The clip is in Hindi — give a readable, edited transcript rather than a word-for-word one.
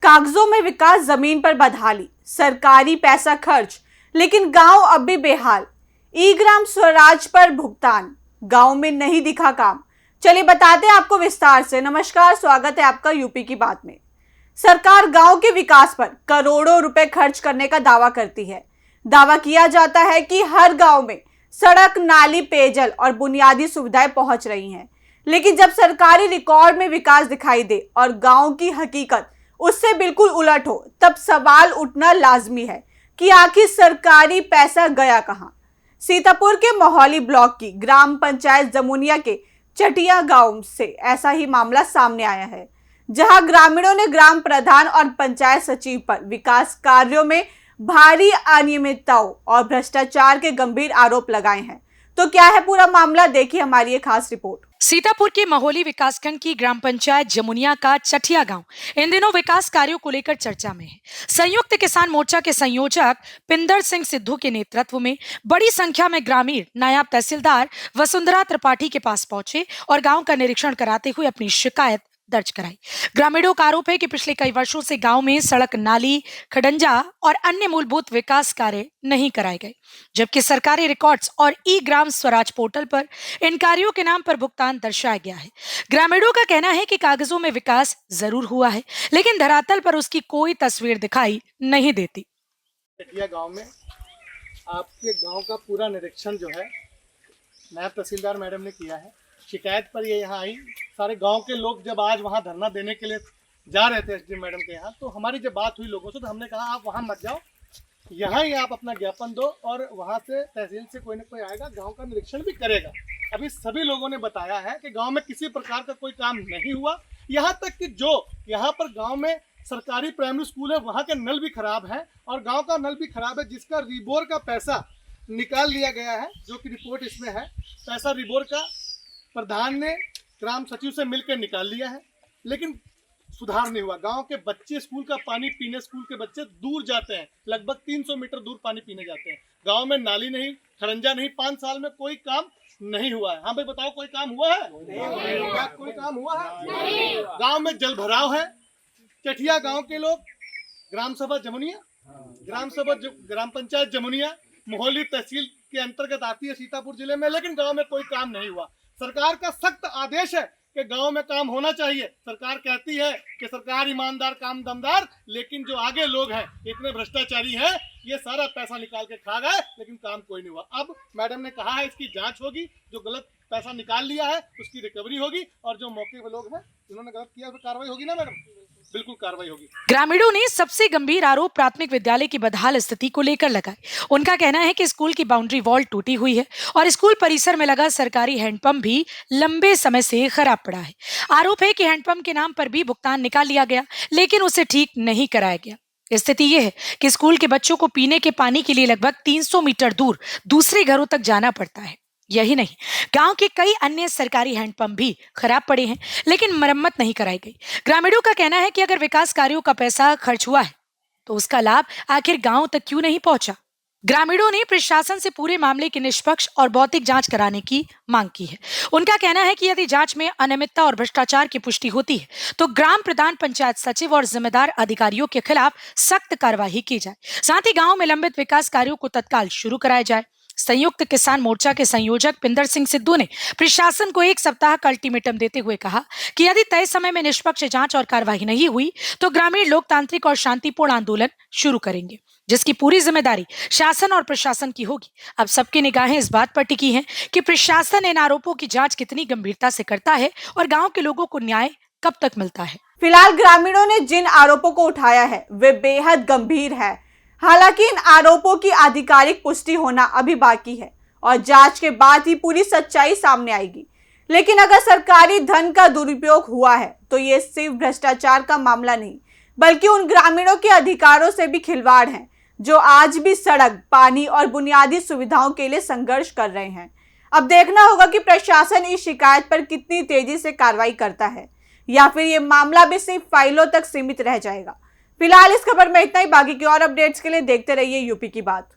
कागजों में विकास, जमीन पर बदहाली, सरकारी पैसा खर्च, लेकिन गांव अब भी बेहाल। ई ग्राम स्वराज पर भुगतान, गांव में नहीं दिखा काम। चलिए बताते हैं आपको विस्तार से। नमस्कार, स्वागत है आपका यूपी की बात में। सरकार गांव के विकास पर करोड़ों रुपए खर्च करने का दावा करती है। दावा किया जाता है कि हर गांव में सड़क, नाली, पेयजल और बुनियादी सुविधाएं पहुंच रही हैं। लेकिन जब सरकारी रिकॉर्ड में विकास दिखाई दे और गांव की हकीकत उससे बिल्कुल उलट हो, तब सवाल उठना लाजमी है कि आखिर सरकारी पैसा गया कहां। सीतापुर के मोहौली ब्लॉक की ग्राम पंचायत जमुनिया के चटिया गांव से ऐसा ही मामला सामने आया है, जहां ग्रामीणों ने ग्राम प्रधान और पंचायत सचिव पर विकास कार्यों में भारी अनियमितताओं और भ्रष्टाचार के गंभीर आरोप लगाए हैं। तो क्या है पूरा मामला, देखिए हमारी एक खास रिपोर्ट। सीतापुर के मोहौली विकासखंड की ग्राम पंचायत जमुनिया का चटिया गांव इन दिनों विकास कार्यों को लेकर चर्चा में है। संयुक्त किसान मोर्चा के संयोजक पिंदर सिंह सिद्धू के नेतृत्व में बड़ी संख्या में ग्रामीण नायब तहसीलदार वसुंधरा त्रिपाठी के पास पहुंचे और गांव का निरीक्षण कराते हुए अपनी शिकायत दर्ज कराई। ग्रामीणों का आरोप है कि पिछले कई वर्षों से गांव में सड़क, नाली, खडंजा और अन्य मूलभूत विकास कार्य नहीं कराए गए, जबकि सरकारी रिकॉर्ड्स और ई ग्राम स्वराज पोर्टल पर इन कार्यों के नाम पर भुगतान दर्शाया गया है। ग्रामीणों का कहना है कि कागजों में विकास जरूर हुआ है, लेकिन धरातल पर उसकी कोई तस्वीर दिखाई नहीं देती। गांव में आपके गांव का पूरा निरीक्षण जो है नायब तहसीलदार मैडम ने किया है। शिकायत पर ये यहाँ आई। सारे गांव के लोग जब आज वहाँ धरना देने के लिए जा रहे थे एसडीएम मैडम के यहाँ, तो हमारी जब बात हुई लोगों से, तो हमने कहा आप वहाँ मत जाओ, यहाँ ही आप अपना ज्ञापन दो और वहाँ से तहसील से कोई ना कोई आएगा, गांव का निरीक्षण भी करेगा। अभी सभी लोगों ने बताया है कि गांव में किसी प्रकार का कोई काम नहीं हुआ। यहाँ तक कि जो यहाँ पर गाँव में सरकारी प्राइमरी स्कूल है, वहाँ के नल भी खराब है और गाँव का नल भी खराब है, जिसका रिबोर का पैसा निकाल लिया गया है, जो कि रिपोर्ट इसमें है। पैसा रिबोर का प्रधान ने ग्राम सचिव से मिलकर निकाल लिया है, लेकिन सुधार नहीं हुआ। गांव के बच्चे स्कूल का पानी पीने, स्कूल के बच्चे दूर जाते हैं, लगभग 300 मीटर दूर पानी पीने जाते हैं। गांव में नाली नहीं, खरंजा नहीं, 5 साल में कोई काम नहीं हुआ है। हाँ भाई बताओ, कोई काम हुआ है? क्या कोई काम हुआ है? गांव में जल भराव है। चटिया गांव के लोग, ग्राम सभा जमुनिया, ग्राम पंचायत जमुनिया मोहौली तहसील के अंतर्गत आती है सीतापुर जिले में, लेकिन गाँव में कोई काम नहीं हुआ। सरकार का सख्त आदेश है कि गांव में काम होना चाहिए। सरकार कहती है कि सरकार ईमानदार, काम दमदार, लेकिन जो आगे लोग हैं इतने भ्रष्टाचारी हैं, ये सारा पैसा निकाल के खा गए, लेकिन काम कोई नहीं हुआ। अब मैडम ने कहा है इसकी जांच होगी, जो गलत पैसा निकाल लिया है उसकी रिकवरी होगी, और जो मौके पे लोग हैं जिन्होंने गलत किया, उस पर कार्रवाई होगी ना मैडम? बिल्कुल कार्रवाई होगी। ग्रामीणों ने सबसे गंभीर आरोप प्राथमिक विद्यालय की बदहाल स्थिति को लेकर लगाए। उनका कहना है कि स्कूल की बाउंड्री वॉल टूटी हुई है और स्कूल परिसर में लगा सरकारी हैंडपंप भी लंबे समय से खराब पड़ा है। आरोप है कि हैंडपंप के नाम पर भी भुगतान निकाल लिया गया, लेकिन उसे ठीक नहीं कराया गया। स्थिति यह है कि स्कूल के बच्चों को पीने के पानी के लिए लगभग 300 मीटर दूर दूसरे घरों तक जाना पड़ता है। यही नहीं, गांव के कई अन्य सरकारी हैंडपंप भी खराब पड़े हैं, लेकिन मरम्मत नहीं कराई गई। ग्रामीणों का कहना है कि अगर विकास कार्यों का पैसा खर्च हुआ है, तो उसका लाभ आखिर गांव तक क्यों नहीं पहुंचा। ग्रामीणों ने प्रशासन से पूरे मामले की निष्पक्ष और भौतिक जांच कराने की मांग की है। उनका कहना है कि यदि जांच में अनियमितता और भ्रष्टाचार की पुष्टि होती है, तो ग्राम प्रधान, पंचायत सचिव और जिम्मेदार अधिकारियों के खिलाफ सख्त कार्रवाई की जाए। साथ ही गाँव में लंबित विकास कार्यों को तत्काल शुरू कराया जाए। संयुक्त किसान मोर्चा के संयोजक पिंदर सिंह सिद्धू ने प्रशासन को 1 सप्ताह का अल्टीमेटम देते हुए कहा कि यदि तय समय में निष्पक्ष जांच और कार्रवाई नहीं हुई, तो ग्रामीण लोकतांत्रिक और शांतिपूर्ण आंदोलन शुरू करेंगे, जिसकी पूरी जिम्मेदारी शासन और प्रशासन की होगी। अब सबकी निगाहें इस बात पर टिकी हैं कि प्रशासन इन आरोपों की जांच कितनी गंभीरता से करता है और गाँव के लोगों को न्याय कब तक मिलता है। फिलहाल ग्रामीणों ने जिन आरोपों को उठाया है वे बेहद गंभीर है। हालांकि इन आरोपों की आधिकारिक पुष्टि होना अभी बाकी है और जांच के बाद ही पूरी सच्चाई सामने आएगी। लेकिन अगर सरकारी धन का दुरुपयोग हुआ है, तो ये सिर्फ भ्रष्टाचार का मामला नहीं, बल्कि उन ग्रामीणों के अधिकारों से भी खिलवाड़ है, जो आज भी सड़क, पानी और बुनियादी सुविधाओं के लिए संघर्ष कर रहे हैं। अब देखना होगा कि प्रशासन इस शिकायत पर कितनी तेजी से कार्रवाई करता है, या फिर ये मामला भी सिर्फ फाइलों तक सीमित रह जाएगा। फिलहाल इस खबर में इतना ही। बाकी की और अपडेट्स के लिए देखते रहिए यूपी की बात।